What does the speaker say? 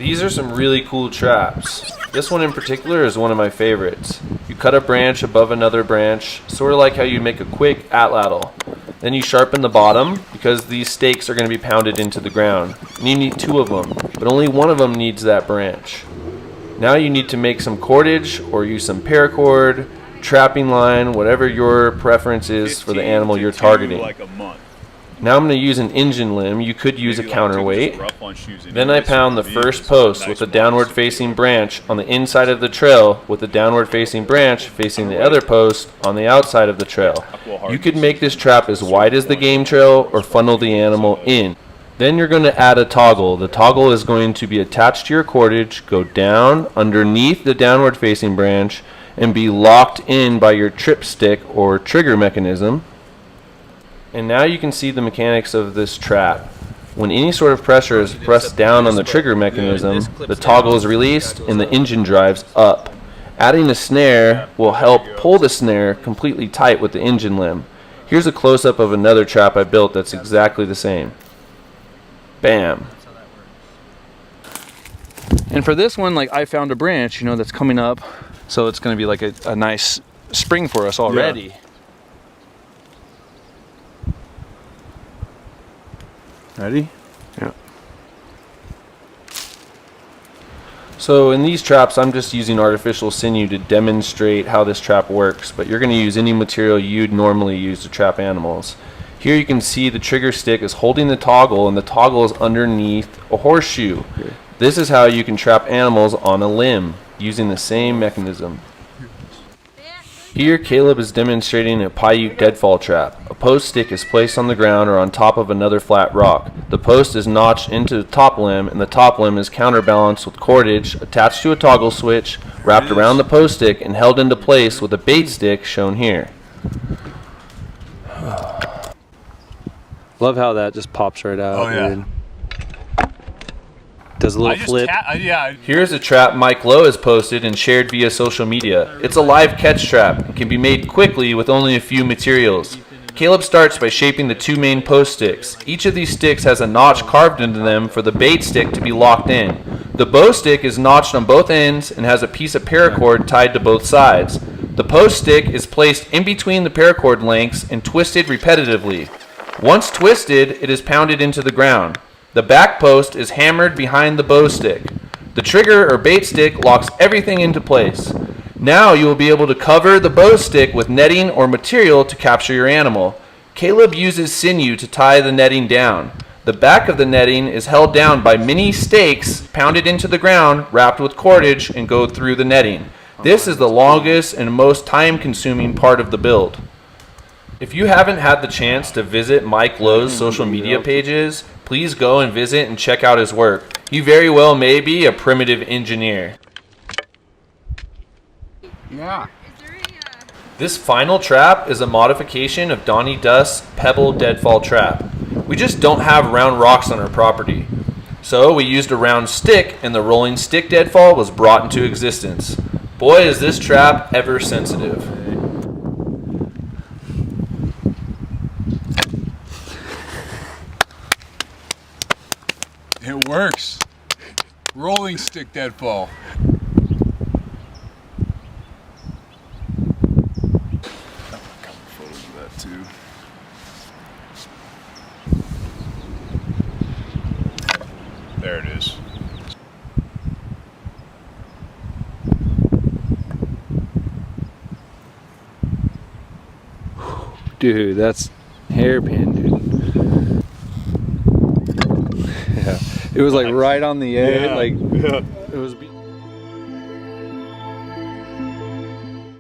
These are some really cool traps. This one in particular is one of my favorites. You cut a branch above another branch, sort of like how you make a quick atlatl. Then you sharpen the bottom because these stakes are going to be pounded into the ground. And you need 2 of them, but only one of them needs that branch. Now you need to make some cordage or use some paracord, trapping line, whatever your preference is for the animal you're targeting. Now I'm going to use an engine limb. You could use a counterweight. Then I pound the first post with a downward facing branch on the inside of the trail with a downward facing branch facing the other post on the outside of the trail. You could make this trap as wide as the game trail or funnel the animal in. Then you're going to add a toggle. The toggle is going to be attached to your cordage, go down underneath the downward facing branch, and be locked in by your trip stick or trigger mechanism. And now you can see the mechanics of this trap. When any sort of pressure is pressed down on the trigger mechanism, the toggle is released and the engine drives up. Adding a snare will help pull the snare completely tight with the engine limb. Here's a close-up of another trap I built that's exactly the same. Bam. And for this one, like, I found a branch, that's coming up. So it's going to be like a nice spring for us already. Yeah. Ready? Yeah. So in these traps, I'm just using artificial sinew to demonstrate how this trap works, but you're going to use any material you'd normally use to trap animals. Here you can see the trigger stick is holding the toggle, and the toggle is underneath a horseshoe. Okay. This is how you can trap animals on a limb, using the same mechanism. Here, Caleb is demonstrating a Paiute deadfall trap. A post stick is placed on the ground or on top of another flat rock. The post is notched into the top limb, and the top limb is counterbalanced with cordage attached to a toggle switch, wrapped around the post stick, and held into place with a bait stick shown here. Love how that just pops right out. Oh, yeah. Dude. Does a little flip. Here's a trap Mike Lowe has posted and shared via social media. It's a live catch trap and can be made quickly with only a few materials. Caleb starts by shaping the 2 main post sticks. Each of these sticks has a notch carved into them for the bait stick to be locked in. The bow stick is notched on both ends and has a piece of paracord tied to both sides. The post stick is placed in between the paracord lengths and twisted repetitively. Once twisted, it is pounded into the ground. The back post is hammered behind the bow stick. The trigger or bait stick locks everything into place. Now you will be able to cover the bow stick with netting or material to capture your animal. Caleb uses sinew to tie the netting down. The back of the netting is held down by mini stakes pounded into the ground, wrapped with cordage, and go through the netting. This is the longest and most time-consuming part of the build. If you haven't had the chance to visit Mike Lowe's social media pages, please go and visit and check out his work. He very well may be a primitive engineer. Yeah. This final trap is a modification of Donnie Dust's Pebble Deadfall trap. We just don't have round rocks on our property. So we used a round stick, and the rolling stick deadfall was brought into existence. Boy, is this trap ever sensitive. It works. Rolling stick deadfall. Photos of that too. There it is. Dude, that's hairpin, dude. Yeah. It was like right on the edge. It was.